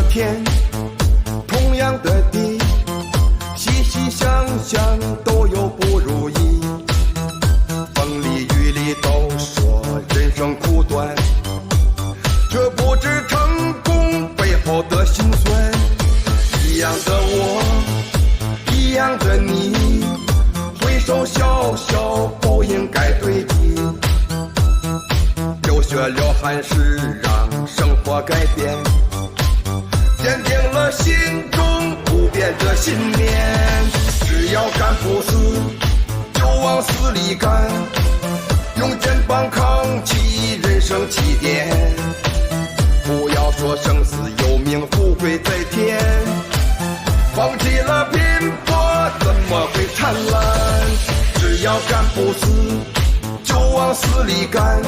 天，同样的地，细细想想都有不如意。风里雨里都说人生苦短，却不知成功背后的辛酸。一样的我，一样的你，回首笑笑不应该对比。流血流汗是让生活改变，坚定了心中不变的信念。只要干不死，就往死里干，用肩膀扛起人生起点。不要说生死有命，富贵在天，放弃了拼搏，怎么会灿烂？只要干不死，就往死里干。